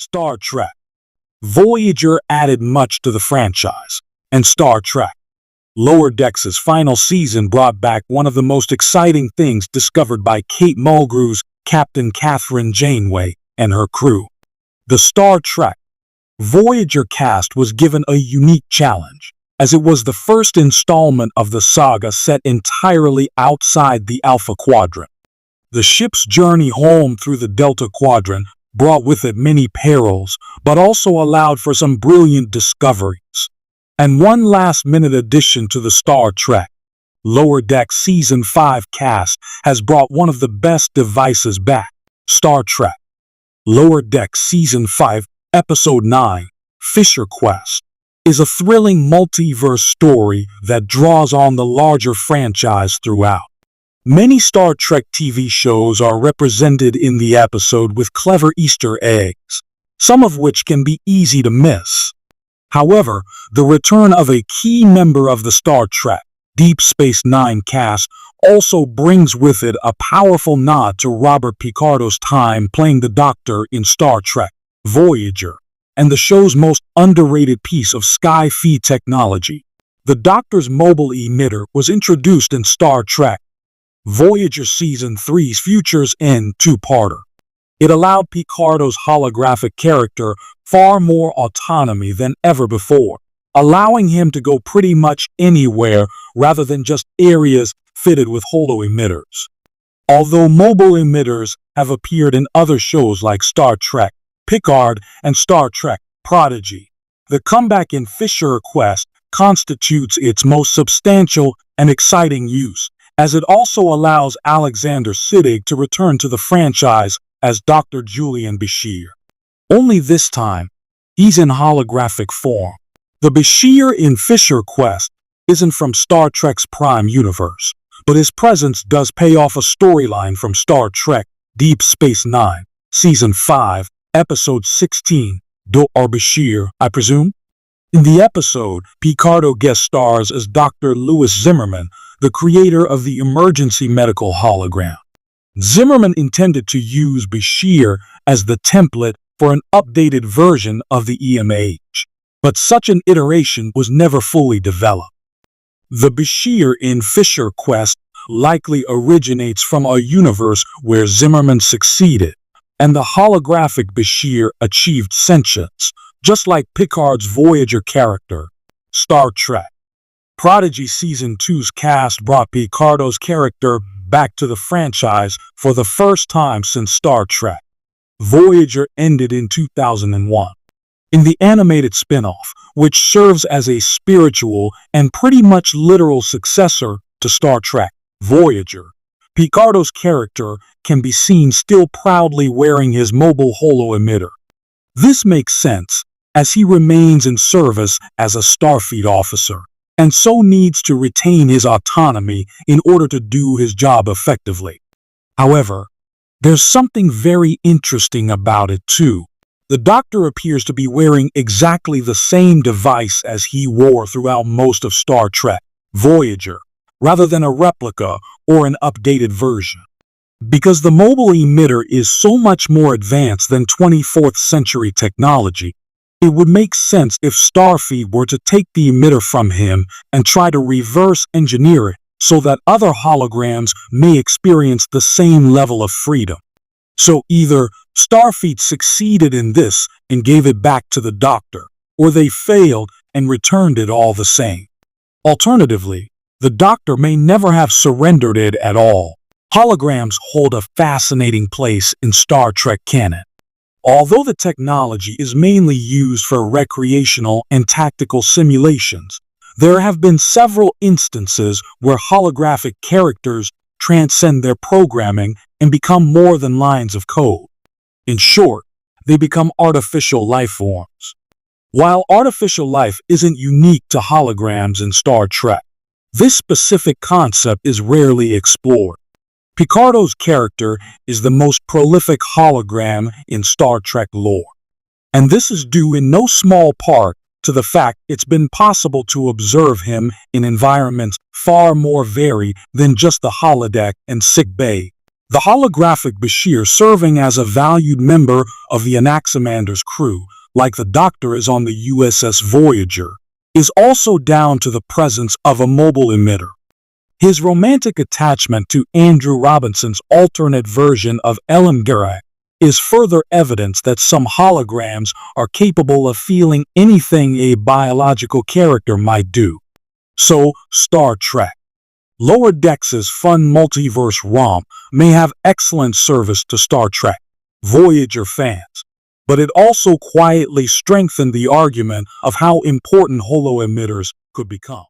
Star Trek. Voyager added much to the franchise, and Star Trek Lower Decks' final season brought back one of the most exciting things discovered by Kate Mulgrew's Captain Catherine Janeway and her crew. The Star Trek Voyager cast was given a unique challenge, as it was the first installment of the saga set entirely outside the Alpha Quadrant. The ship's journey home through the Delta Quadrant brought with it many perils, but also allowed for some brilliant discoveries. And one last-minute addition to the Star Trek Lower Decks Season 5 cast has brought one of the best devices back. Star Trek Lower Decks Season 5, Episode 9, Fisher Quest, is a thrilling multiverse story that draws on the larger franchise throughout. Many Star Trek TV shows are represented in the episode with clever Easter eggs, some of which can be easy to miss. However, the return of a key member of the Star Trek Deep Space Nine cast also brings with it a powerful nod to Robert Picardo's time playing the Doctor in Star Trek Voyager, and the show's most underrated piece of sci-fi technology. The Doctor's mobile emitter was introduced in Star Trek Voyager Season 3's Futures End two-parter. It allowed Picardo's holographic character far more autonomy than ever before, allowing him to go pretty much anywhere rather than just areas fitted with holo-emitters. Although mobile emitters have appeared in other shows like Star Trek Picard and Star Trek Prodigy, the comeback in Fisher Quest constitutes its most substantial and exciting use, as it also allows Alexander Siddig to return to the franchise as Dr. Julian Bashir. Only this time, he's in holographic form. The Bashir in Fisher Quest isn't from Star Trek's Prime Universe, but his presence does pay off a storyline from Star Trek Deep Space Nine, Season 5, Episode 16, Dr. Bashir, I presume? In the episode, Picardo guest stars as Dr. Louis Zimmerman, the creator of the emergency medical hologram. Zimmerman intended to use Bashir as the template for an updated version of the EMH, but such an iteration was never fully developed. The Bashir in Fisher Quest likely originates from a universe where Zimmerman succeeded, and the holographic Bashir achieved sentience, just like Picard's Voyager character. Star Trek Prodigy Season 2's cast brought Picardo's character back to the franchise for the first time since Star Trek Voyager ended in 2001. In the animated spin-off, which serves as a spiritual and pretty much literal successor to Star Trek Voyager, Picardo's character can be seen still proudly wearing his mobile holo-emitter. This makes sense, as he remains in service as a Starfleet officer, and so needs to retain his autonomy in order to do his job effectively. However, there's something very interesting about it too. The Doctor appears to be wearing exactly the same device as he wore throughout most of Star Trek Voyager, rather than a replica or an updated version. Because the mobile emitter is so much more advanced than 24th century technology, it would make sense if Starfleet were to take the emitter from him and try to reverse engineer it so that other holograms may experience the same level of freedom. So either Starfleet succeeded in this and gave it back to the Doctor, or they failed and returned it all the same. Alternatively, the Doctor may never have surrendered it at all. Holograms hold a fascinating place in Star Trek canon. Although the technology is mainly used for recreational and tactical simulations, there have been several instances where holographic characters transcend their programming and become more than lines of code. In short, they become artificial life forms. While artificial life isn't unique to holograms in Star Trek, this specific concept is rarely explored. Picardo's character is the most prolific hologram in Star Trek lore, and this is due in no small part to the fact it's been possible to observe him in environments far more varied than just the holodeck and sick bay. The holographic Bashir serving as a valued member of the Anaximander's crew, like the Doctor is on the USS Voyager, is also down to the presence of a mobile emitter. His romantic attachment to Andrew Robinson's alternate version of Ellen Garak is further evidence that some holograms are capable of feeling anything a biological character might do. So, Star Trek. Lower Decks' fun multiverse romp may have excellent service to Star Trek Voyager fans, but it also quietly strengthened the argument of how important holo emitters could become.